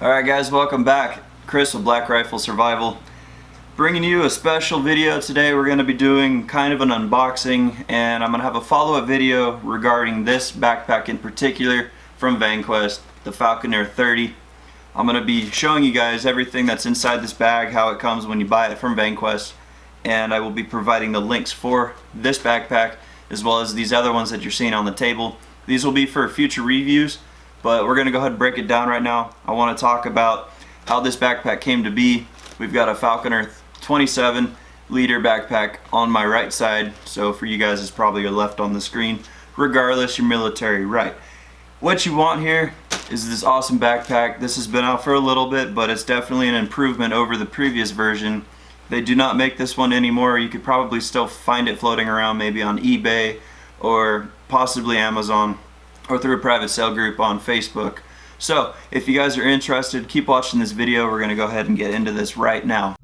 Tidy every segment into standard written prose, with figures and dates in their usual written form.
Alright guys, welcome back. Chris with BlackRifle Survival. Bringing you a special video today. We're going to be doing kind of an unboxing, and I'm going to have a follow-up video regarding this backpack in particular from Vanquest, the Falconer 30. I'm going to be showing you guys everything that's inside this bag, how it comes when you buy it from Vanquest, and I will be providing the links for this backpack as well as these other ones that you're seeing on the table. These will be for future reviews, but we're going to go ahead and break it down right now. I want to talk about how this backpack came to be. We've got a Falconer 27 liter backpack on my right side, so for you guys it's probably your left on the screen. Regardless, your military right. What you want here is this awesome backpack. This has been out for a little bit, but it's definitely an improvement over the previous version. They do not make this one anymore. You could probably still find it floating around maybe on eBay or possibly Amazon, or through a private sale group on Facebook. So if you guys are interested, keep watching this video. We're going to go ahead and get into this right now.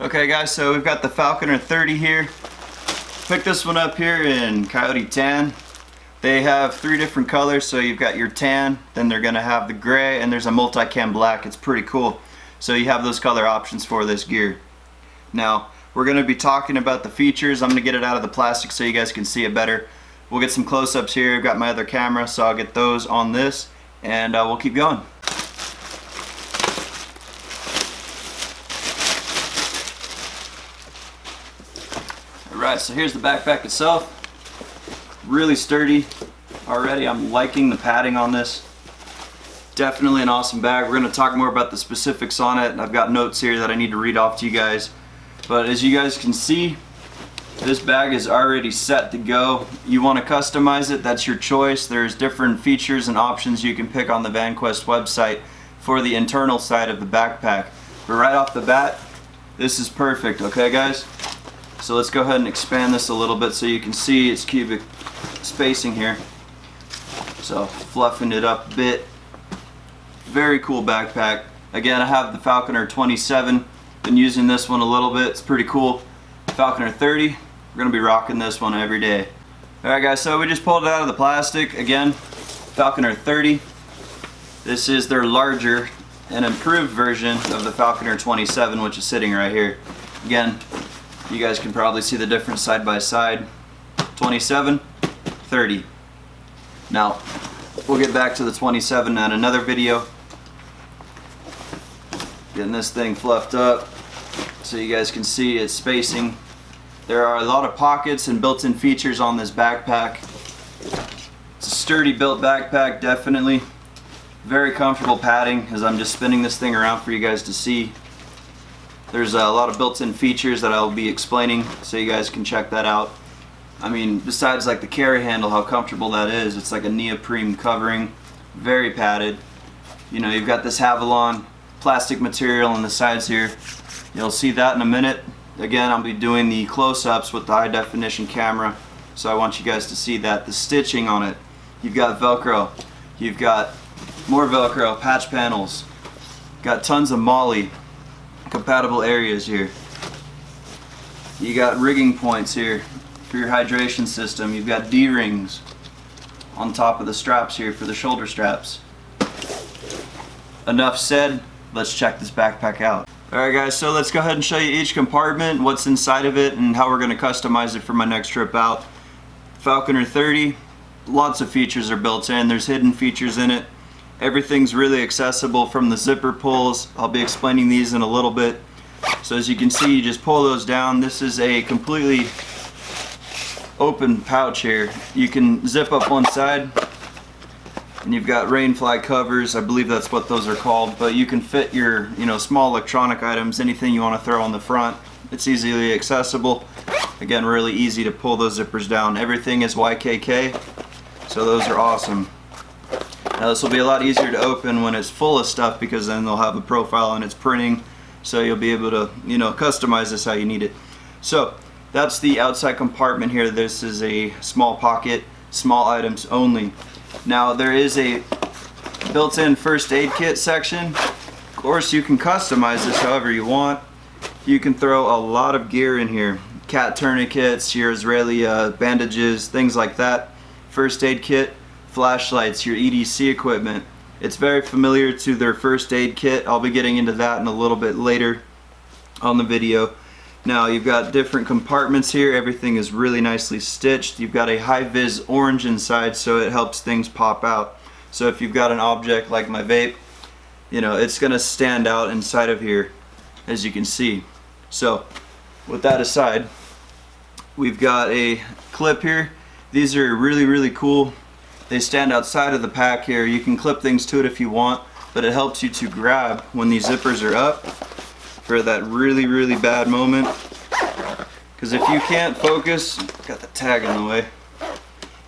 Okay guys, so we've got the Falconer 30 here. Picked this one up here in Coyote Tan. They have three different colors, so you've got your tan, then they're going to have the gray, and there's a multi-cam black. It's pretty cool. So you have those color options for this gear. Now, we're going to be talking about the features. I'm going to get it out of the plastic so you guys can see it better. We'll get some close-ups here. I've got my other camera, so I'll get those on this, and we'll keep going. Alright, so here's the backpack itself. Really sturdy already. I'm liking the padding on this. Definitely an awesome bag. We're going to talk more about the specifics on it. I've got notes here that I need to read off to you guys. But as you guys can see, this bag is already set to go. You want to customize it, that's your choice. There's different features and options you can pick on the Vanquest website for the internal side of the backpack. But right off the bat, this is perfect, okay guys? So let's go ahead and expand this a little bit so you can see its cubic spacing here. So fluffing it up a bit. Very cool backpack. Again, I have the Falconer 27. Been using this one a little bit. It's pretty cool. Falconer 30. We're going to be rocking this one every day. Alright guys, so we just pulled it out of the plastic. Again, Falconer 30. This is their larger and improved version of the Falconer 27, which is sitting right here. Again, you guys can probably see the difference side by side. 27, 30. Now, we'll get back to the 27 in another video. Getting this thing fluffed up so you guys can see its spacing. There are a lot of pockets and built-in features on this backpack. It's a sturdy built backpack, definitely. Very comfortable padding as I'm just spinning this thing around for you guys to see. There's a lot of built-in features that I'll be explaining, so you guys can check that out. I mean, besides like the carry handle, how comfortable that is. It's like a neoprene covering, very padded. You know, you've got this Avalon plastic material on the sides here. You'll see that in a minute. Again, I'll be doing the close-ups with the high definition camera, so I want you guys to see that. The stitching on it. You've got Velcro. You've got more Velcro, patch panels. Got tons of MOLLE compatible areas here. You got rigging points here for your hydration system. You've got D-rings on top of the straps here for the shoulder straps. Enough said, let's check this backpack out. Alright guys, so let's go ahead and show you each compartment, what's inside of it, and how we're going to customize it for my next trip out. Falconer 30, lots of features are built in. There's hidden features in it. Everything's really accessible from the zipper pulls. I'll be explaining these in a little bit. So as you can see, you just pull those down. This is a completely open pouch here. You can zip up one side, and you've got rain fly covers. I believe that's what those are called. But you can fit your, small electronic items, anything you want to throw on the front. It's easily accessible. Again, really easy to pull those zippers down. Everything is YKK, so those are awesome. Now this will be a lot easier to open when it's full of stuff, because then they'll have a profile and it's printing, so you'll be able to, customize this how you need it. So that's the outside compartment here. This is a small pocket, small items only. Now there is a built-in first aid kit section. Of course, you can customize this however you want. You can throw a lot of gear in here. Cat tourniquets, your Israeli bandages, things like that. First aid kit, flashlights, your EDC equipment. It's very familiar to their first aid kit. I'll be getting into that in a little bit later on the video. Now you've got different compartments here. Everything is really nicely stitched. You've got a high-vis orange inside, so it helps things pop out. So if you've got an object like my vape, you know, it's gonna stand out inside of here, as you can see. So with that aside, we've got a clip here. These are really cool. They stand outside of the pack here. You can clip things to it if you want, but it helps you to grab when these zippers are up for that really bad moment. Because if you can't focus, got the tag in the way,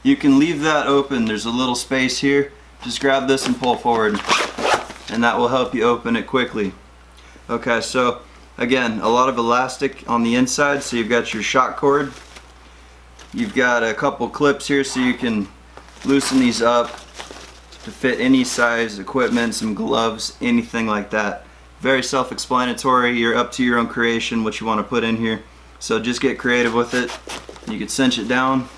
you can leave that open. There's a little space here. Just grab this and pull forward, and that will help you open it quickly. Okay, so again, a lot of elastic on the inside, so you've got your shock cord. You've got a couple clips here so you can loosen these up to fit any size equipment, some gloves, anything like that. Very self-explanatory. You're up to your own creation what you want to put in here. So just get creative with it. You can cinch it down.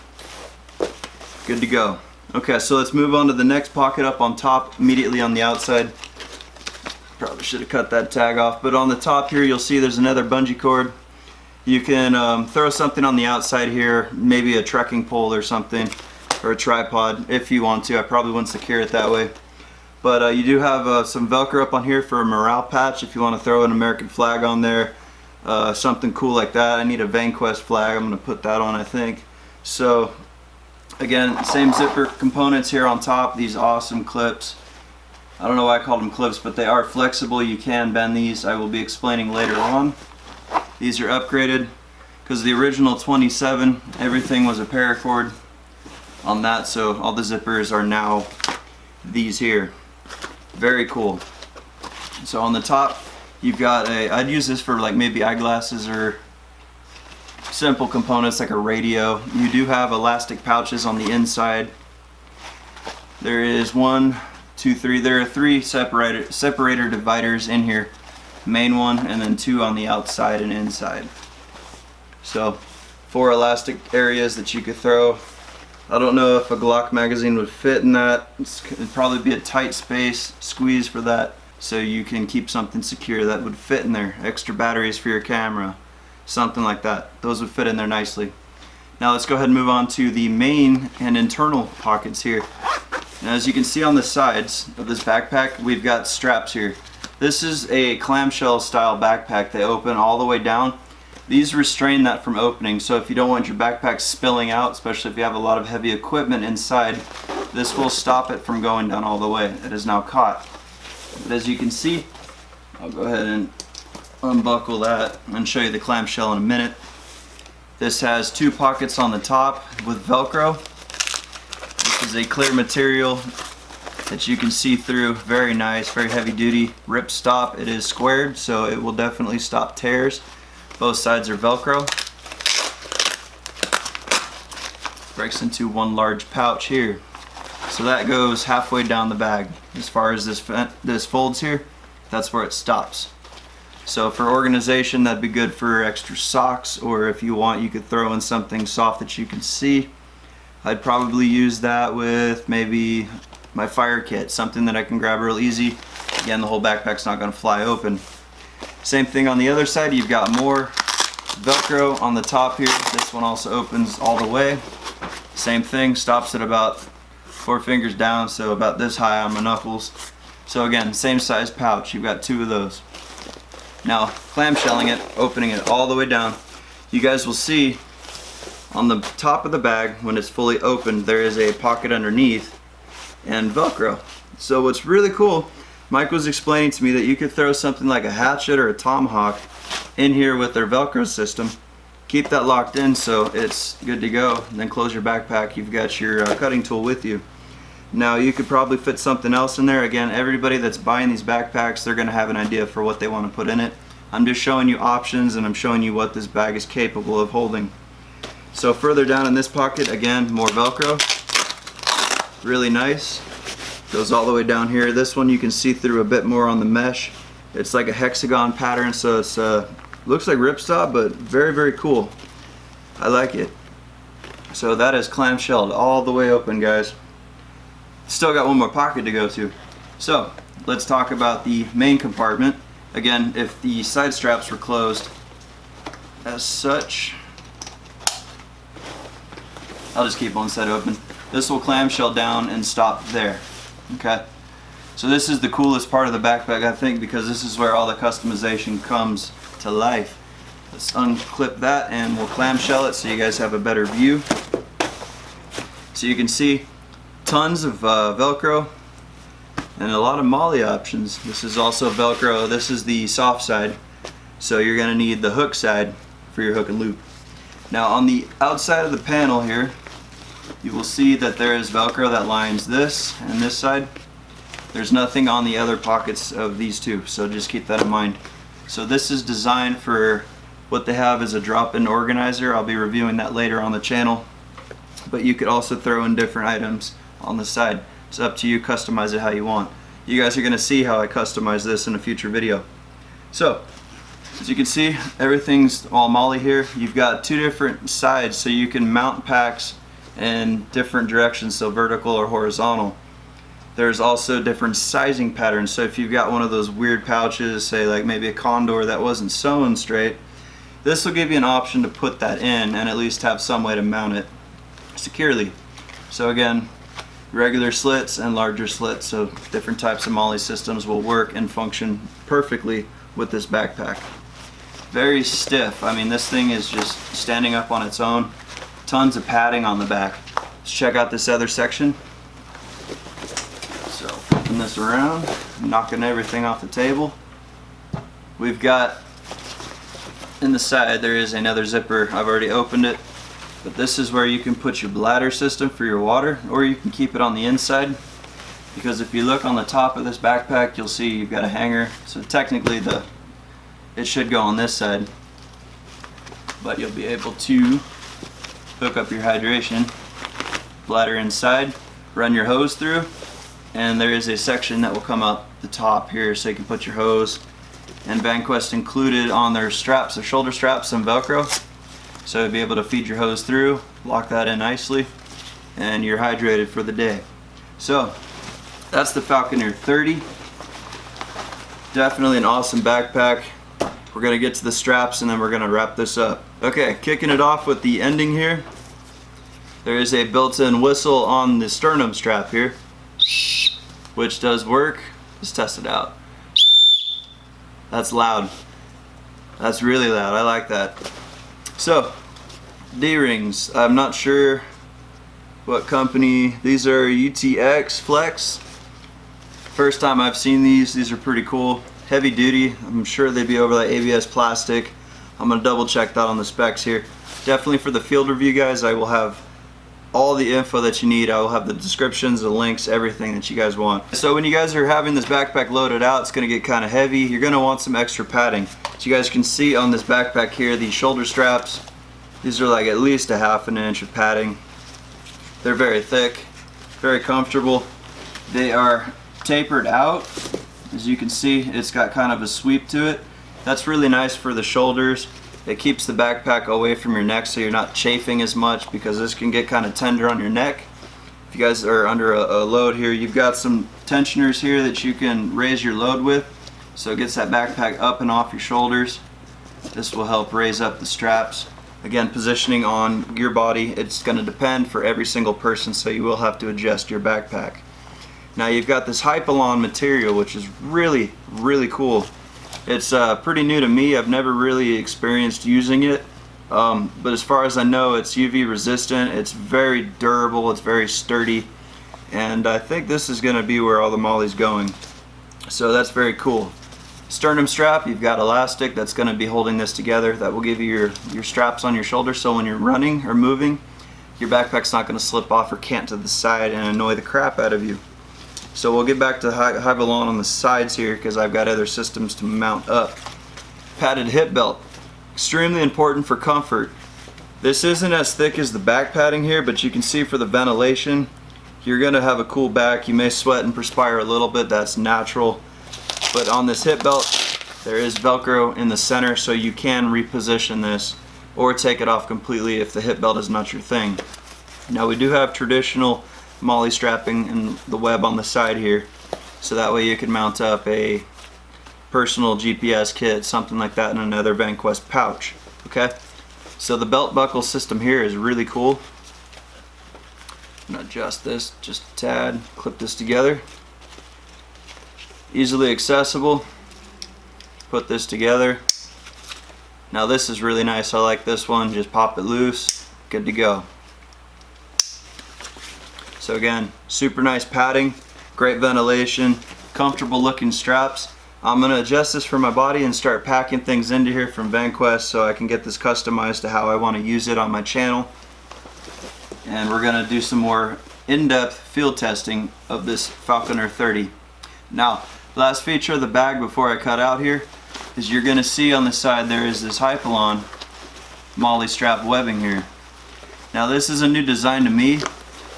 Good to go. Okay, so let's move on to the next pocket up on top, immediately on the outside. Probably should have cut that tag off, but on the top here you'll see there's another bungee cord. You can throw something on the outside here, maybe a trekking pole or something, or a tripod if you want to. I probably wouldn't secure it that way. But you do have some Velcro up on here for a morale patch if you want to throw an American flag on there, something cool like that. I need a Vanquest flag. I'm going to put that on, I think. So again, same zipper components here on top. These awesome clips. I don't know why I called them clips, but they are flexible. You can bend these. I will be explaining later on. These are upgraded because the original 27, everything was a paracord on that, so all the zippers are now these here. Very cool. So on the top you've got I'd use this for like maybe eyeglasses or simple components like a radio. You do have elastic pouches on the inside. There is 1, 2, 3. There are 3 separator dividers in here. Main one, and then 2 on the outside and inside. So 4 elastic areas that you could throw. I don't know if a Glock magazine would fit in that. It'd probably be a tight space, squeeze for that, so you can keep something secure that would fit in there. Extra batteries for your camera, something like that. Those would fit in there nicely. Now let's go ahead and move on to the main and internal pockets here. And as you can see on the sides of this backpack, we've got straps here. This is a clamshell style backpack. They open all the way down. These restrain that from opening, so if you don't want your backpack spilling out, especially if you have a lot of heavy equipment inside, this will stop it from going down all the way. It is now caught. But as you can see, I'll go ahead and unbuckle that and show you the clamshell in a minute. This has 2 pockets on the top with Velcro. This is a clear material that you can see through. Very nice, very heavy duty. Rip stop. It is squared, so it will definitely stop tears. Both sides are Velcro. Breaks into one large pouch here. So that goes halfway down the bag. As far as this folds here, that's where it stops. So for organization, that'd be good for extra socks, or if you want, you could throw in something soft that you can see. I'd probably use that with maybe my fire kit, something that I can grab real easy. Again, the whole backpack's not going to fly open. Same thing on the other side. You've got more Velcro on the top here. This one also opens all the way. Same thing, stops at about 4 fingers down, so about this high on my knuckles. So again, same size pouch. You've got 2 of those. Now, clamshelling it, opening it all the way down, you guys will see on the top of the bag, when it's fully opened, there is a pocket underneath and Velcro. So what's really cool, Mike was explaining to me that you could throw something like a hatchet or a tomahawk in here with their Velcro system, keep that locked in so it's good to go, and then close your backpack. You've got your cutting tool with you. Now you could probably fit something else in there. Again, everybody that's buying these backpacks, they're going to have an idea for what they want to put in it. I'm just showing you options, and I'm showing you what this bag is capable of holding. So further down in this pocket, again, more Velcro. Really nice. Goes all the way down here. This one you can see through a bit more on the mesh. It's like a hexagon pattern, so it's Looks like ripstop, but very, very cool. I like it. So that is clamshelled all the way open, guys. Still got one more pocket to go to. So let's talk about the main compartment. Again, if the side straps were closed as such, I'll just keep one side open. This will clamshell down and stop there. Okay. So this is the coolest part of the backpack, I think, because this is where all the customization comes to life. Let's unclip that and we'll clamshell it so you guys have a better view. So you can see tons of Velcro and a lot of MOLLE options. This is also Velcro. This is the soft side, so you're going to need the hook side for your hook and loop. Now on the outside of the panel here, you will see that there is Velcro that lines this and this side. There's nothing on the other pockets of these two, so just keep that in mind. So this is designed for what they have is a drop-in organizer. I'll be reviewing that later on the channel. But you could also throw in different items on the side. It's up to you, customize it how you want. You guys are going to see how I customize this in a future video. So, as you can see, everything's all MOLLE here. You've got two different sides so you can mount packs in different directions, so vertical or horizontal. There's also different sizing patterns, so if you've got one of those weird pouches, say like maybe a Condor that wasn't sewn straight, this will give you an option to put that in and at least have some way to mount it securely. So again, regular slits and larger slits, so different types of MOLLE systems will work and function perfectly with this backpack. Very stiff. I mean, this thing is just standing up on its own. Tons of padding on the back. Let's check out this other section. So flipping this around, knocking everything off the table. We've got in the side there is another zipper. I've already opened it, but this is where you can put your bladder system for your water, or you can keep it on the inside, because if you look on the top of this backpack you'll see you've got a hanger, so technically it should go on this side, but you'll be able to hook up your hydration, bladder inside, run your hose through, and there is a section that will come up the top here so you can put your hose. And Vanquest included on their straps, their shoulder straps, some Velcro, so you'll be able to feed your hose through, lock that in nicely, and you're hydrated for the day. So that's the Falconer 30. Definitely an awesome backpack. We're gonna get to the straps and then we're gonna wrap this up. Okay, kicking it off with the ending here. There is a built-in whistle on the sternum strap here, which does work. Let's test it out. That's loud. That's really loud. I like that. So, D-rings. I'm not sure what company. These are UTX Flex. First time I've seen these. These are pretty cool. Heavy duty. I'm sure they'd be over that ABS plastic. I'm going to double check that on the specs here. Definitely for the field review, guys, I will have all the info that you need. I will have the descriptions, the links, everything that you guys want. So when you guys are having this backpack loaded out, it's going to get kind of heavy. You're going to want some extra padding. So you guys can see on this backpack here, these shoulder straps, these are like at least a ½ inch of padding. They're very thick, very comfortable. They are tapered out. As you can see, it's got kind of a sweep to it. That's really nice for the shoulders. It keeps the backpack away from your neck so you're not chafing as much, because this can get kind of tender on your neck. If you guys are under a load here, you've got some tensioners here that you can raise your load with, so it gets that backpack up and off your shoulders. This will help raise up the straps. Again, positioning on your body, it's going to depend for every single person, so you will have to adjust your backpack. Now you've got this Hypalon material, which is really, really cool. It's pretty new to me. I've never really experienced using it, but as far as I know, it's UV resistant, it's very durable, it's very sturdy, and I think this is going to be where all the MOLLE's going. So that's very cool. Sternum strap, you've got elastic that's going to be holding this together. That will give you your straps on your shoulder, so when you're running or moving, your backpack's not going to slip off or cant to the side and annoy the crap out of you. So we'll get back to Hypalon on the sides here, because I've got other systems to mount up. Padded hip belt, extremely important for comfort. This isn't as thick as the back padding here, but you can see for the ventilation, you're going to have a cool back. You may sweat and perspire a little bit, that's natural. But on this hip belt, There is Velcro in the center, so you can reposition this or take it off completely if the hip belt is not your thing. Now we do have traditional MOLLE strapping and the web on the side here, so that way you can mount up a personal GPS kit, something like that, in another Vanquest pouch. Okay, so the belt buckle system here is really cool. I'm gonna adjust this just a tad, clip this together. Easily accessible. Put this together. Now this is really nice. I like this one. Just pop it loose. Good to go. So again, super nice padding, great ventilation, comfortable looking straps. I'm going to adjust this for my body and start packing things into here from Vanquest so I can get this customized to how I want to use it on my channel. And we're going to do some more in-depth field testing of this Falconer 30. Now, last feature of the bag before I cut out here is you're going to see on the side there is this Hypalon MOLLE strap webbing here. Now this is a new design to me.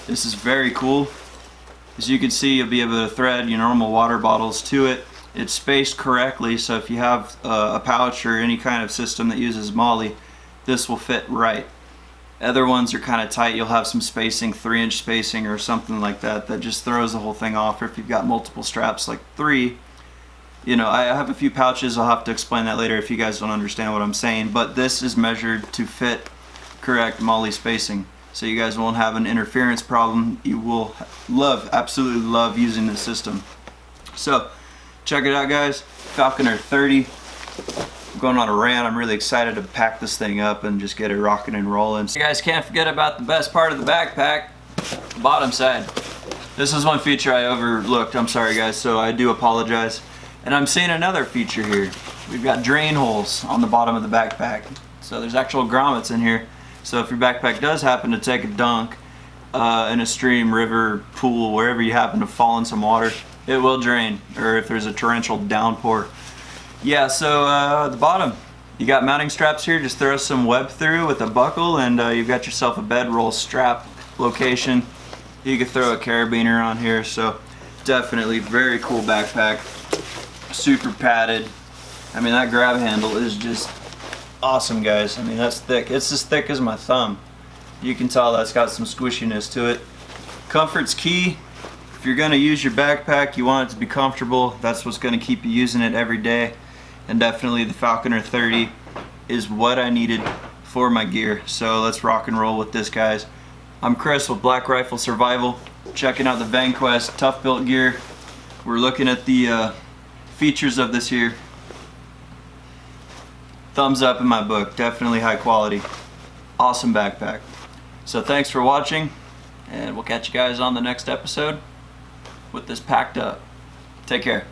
This is very cool. As you can see, you'll be able to thread your normal water bottles to it. It's spaced correctly, so if you have a pouch or any kind of system that uses MOLLE, this will fit right. Other ones are kind of tight. You'll have some spacing, 3-inch spacing or something like that, that just throws the whole thing off. Or if you've got multiple straps like 3, you know, I have a few pouches. I'll have to explain that later if you guys don't understand what I'm saying, but this is measured to fit correct MOLLE spacing, so you guys won't have an interference problem. You will absolutely love using this system. So check it out, guys. Falconer 30. I'm going on a rant. I'm really excited to pack this thing up and just get it rocking and rolling. You guys can't forget about the best part of the backpack, the bottom side. This is one feature I overlooked. I'm sorry, guys, so I do apologize. And I'm seeing another feature here. We've got drain holes on the bottom of the backpack. So there's actual grommets in here. So if your backpack does happen to take a dunk in a stream, river, pool, wherever you happen to fall in some water, it will drain, or if there's a torrential downpour. Yeah, so the bottom, you got mounting straps here. Just throw some web through with a buckle and you've got yourself a bedroll strap location. You could throw a carabiner on here, so definitely very cool backpack. Super padded. I mean, that grab handle is just awesome, guys. I mean, that's thick. It's as thick as my thumb. You can tell that's got some squishiness to it. Comfort's key. If you're going to use your backpack, you want it to be comfortable. That's what's going to keep you using it every day. And definitely the Falconer 30 is what I needed for my gear. So let's rock and roll with this, guys. I'm Chris with BlackRifle Survival, checking out the Vanquest Tough Built gear. We're looking at the features of this here. Thumbs up in my book. Definitely high quality. Awesome backpack. So thanks for watching, and we'll catch you guys on the next episode with this packed up. Take care.